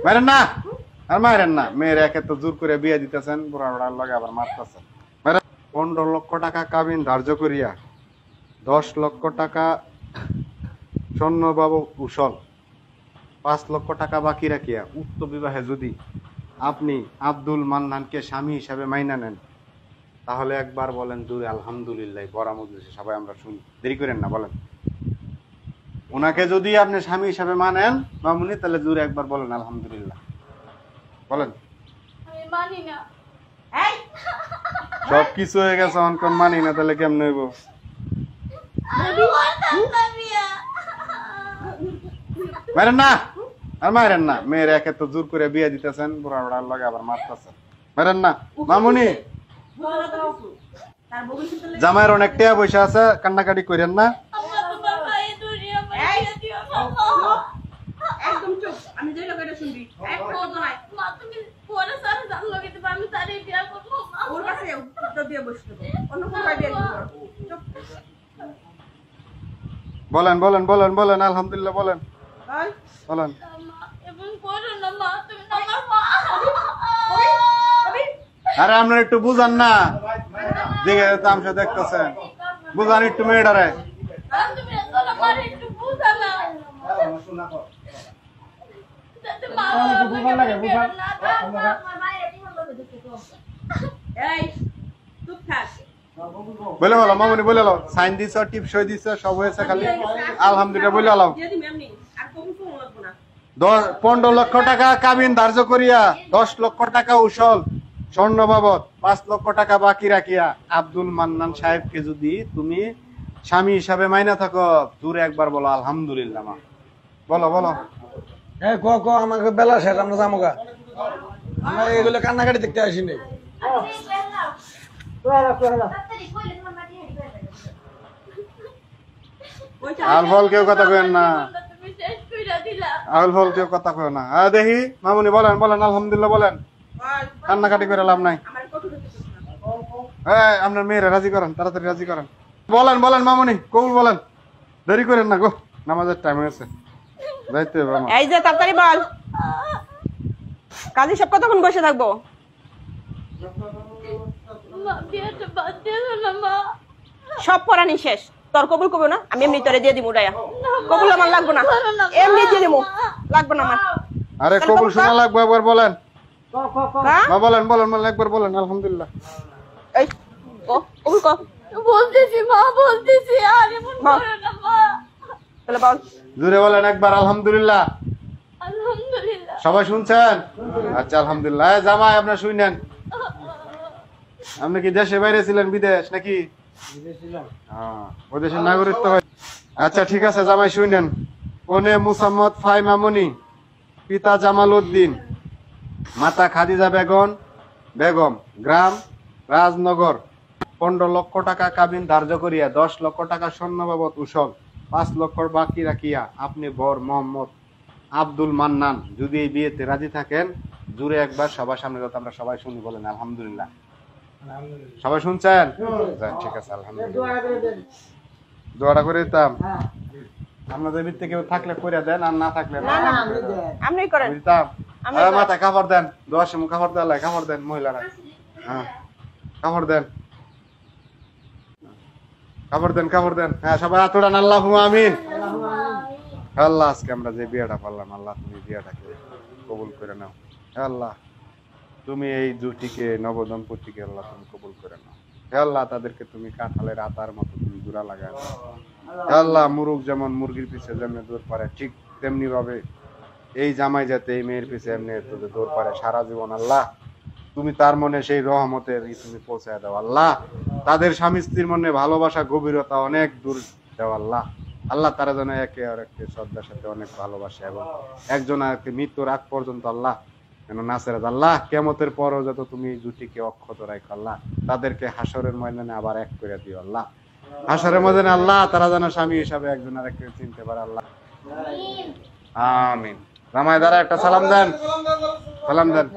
মারেন না, আর মারেন না। মেয়ের একে তো জোর করে বিয়ে দিতেছেন, বুড়া বুড়ার লগে আবার মারতেছেন। 15 লক্ষ টাকা কাবিন ধার্য করিয়া 10 লক্ষ টাকা স্বর্ণবাবু উসল, 5 লক্ষ টাকা বাকি রাখিয়া উক্ত বিবাহে যদি আপনি আব্দুল মান্নানকে স্বামী হিসাবে মাইনা নেন, তাহলে একবার বলেন দূরে আলহামদুলিল্লাহ। বড় মজলিসে সবাই আমরা শুনি, দেরি করেন না, বলেন। ওনাকে যদি আপনি স্বামী হিসাবে মানেন মামুনি, তাহলে দূরে একবার বলেন আলহামদুলিল্লাহ, বলেন। আমি মানি না। সব কিছু হয়ে গেছে, অনকন মানি না, তাহলে কেমন হইব? মারেন না, আর মারেন না। মেয়ের একে তো জোর করে বিয়ে দিতেছেন, বুড়া বুড়ার লগে আবার মারতেছেন। মারেন না মামুনি। জামাইয়ের অনেক টাকা পয়সা আছে, কান্নাকাটি করেন না। একদম চুপ, আমি যে লোকেটা শুনবি এক কথা নাই। মা তুমি পরে সারা জান লগে দিবা, আমি তারে বিয়া করব। ওর কাছে তো বিয়ে বসতে অন্য কোথায় বিয়ে করব? চুপ। বলেন বলেন বলেন বলেন আলহামদুলিল্লাহ, বলেন বল বলেন। এবং করো না মা, তুমি আমার মা। আরে আপনার একটু বুঝান না, দেখে তামসা দেখতেছেন, বুঝান একটু মেয়েটারে। তুমি আসলে মারে একটু বুঝা না। যাতে মা বিয়া না করে। এই চুপ থাক। বলে বলো মামুনি, বলে লো। সাইন দিছ, টিপ সই দিছ, সব হয়েছে, খালি আলহামদুলিল্লাহ বলে আলাও। দিয়ে দিবি এমনি, আর কবুল করব লাগবো না। 15 লক্ষ টাকা কাবিন ধার্য করিয়া 10 লক্ষ টাকা উসল স্বর্ণ বাবদ 5 লক্ষ টাকা বাকি রাখিয়া আব্দুল মান্নান সাহেবকে যদি তুমি স্বামী হিসাবে মাইনা থাকো, দূরে একবার বলো আলহামদুলিল্লাহ। মা বলো বলো। আমাকে বেলা শেষ, আমরা যাবো গা। আমরা এগুলো কান্নাকাটি দেখতে আসিনি। আল ফল কেউ কথা কেন না, তুমি শেষ কইরা দিলা। আল ফল কেউ কথা কেন না। দেখি মামুনি বলেন বলেন আলহামদুলিল্লাহ বলেন, বল কান্নাকাটি করে লাভ নাই। আমার কত দেখতেছিস না? আপনার মেয়েরা রাজি করেন, তাড়াতাড়ি রাজি করেন। বলেন বলেন মামুনি, কবুল বলেন, দেরি করেন না গো, নামাজের টাইম হয়েছে, যাইতে হবে আমার। এই যে তাড়াতাড়ি বল, কাজী সব কতক্ষণ বসে থাকবো? মা বিয়েটা বাদ দিও না মা। সব পড়ানি শেষ, তোর কবুল করবো না? আমি এমনি তোরে দিয়ে দিবো উড়াইয়া। কবুল আমার লাগবো না, এমনি দিয়ে দিবো, লাগবো না আমার। আরে কবুল শোনা লাগবে, একবার বলেন। হ্যাঁ বলেন বলেন বলেন, একবার বলেন আলহামদুলিল্লাহ। এই কবুল কর। বলতেছি মা, বলতেছি, আর এমন করো না মা। তাহলে বল জোরে বলেন একবার আলহামদুলিল্লাহ। আলহামদুলিল্লাহ। সবাই শুনছেন? আচ্ছা আলহামদুলিল্লাহ। জামাই আপনার শুনেন, আপনি কি দেশে বাইরে ছিলেন, বিদেশ নাকি? ওই দেশের নাগরিক তো। আচ্ছা ঠিক আছে জামাই শুনেন। কনে মুসাম্মদ ফাই মামুনি, পিতা জামাল উদ্দিন, মাতা খাদিজা বেগম, গ্রাম রাজনগর। 15 লক্ষ টাকা কাবিন ধার্য করিয়া 10 লক্ষ টাকা স্বর্ণ বাবদ উসল, 5 লক্ষ বাকি রাখিয়া আপনি বর মোহাম্মদ আব্দুল মান্নান যদি এই বিয়েতে রাজি থাকেন, জুড়ে একবার সবার সামনে যত আমরা সবাই শুনি, বলেন আলহামদুলিল্লাহ। সবাই শুনছেন? ঠিক আছে আলহামদুলিল্লাহ। দোয়াটা করে দিতাম, আপনাদের ভিতরে কেউ থাকলে করে দেন, আর না থাকলে আপনি করেন। দিতাম। মাথায় কাপড় দেন, দোয়ার সময় কাপড় দেওয়া লাগে, কাপড় দেন মহিলারা। হ্যাঁ কাপড় দেন, কাপড় দেন, কাপড় দেন। হ্যাঁ সবাই হাত উঠান, আল্লাহুম্মা আমিন। আল্লাহ আজকে আমরা যে বিয়েটা পারলাম, আল্লাহ তুমি বিয়েটাকে কবুল করে নাও। আল্লাহ তুমি এই জুটিকে, নবদম্পতিকে আল্লাহ তুমি কবুল করে নাও। আল্লাহ তাদেরকে তুমি কাঁঠালের আতার মতো তুমি জোড়া লাগায় নাও। আল্লাহ মুরুগ যেমন মুরগির পিছে যেমনি দৌড় পারে, ঠিক তেমনি ভাবে এই জামাই যাতে এই মেয়ের পিছে এমনি দৌড় পারে সারা জীবন। আল্লাহ তুমি তার মনে সেই রহমতের তুমি পৌঁছায় দাও। আল্লাহ তাদের স্বামী স্ত্রীর মনে ভালোবাসা গভীরতা অনেক দূর দাও। আল্লাহ আল্লাহ তারা যেন একে আর একে শ্রদ্ধার সাথে অনেক ভালোবাসে, এবং একজন আরেককে মৃত্যুর আগ পর্যন্ত আল্লাহ যেন নাসেরাত। আল্লাহ কিয়ামতের পরও যত তুমি এই জুটিকে অক্ষত রাখো, আল্লাহ তাদেরকে হাসরের ময়দানে আবার এক করে দিও। আল্লাহ হাসরের ময়দানে আল্লাহ তারা যেন স্বামী হিসাবে একজন আরেককে চিনতে পারে। আল্লাহ আমিন। জামাই দ্বারা একটা সালাম দেন, সালাম দেন।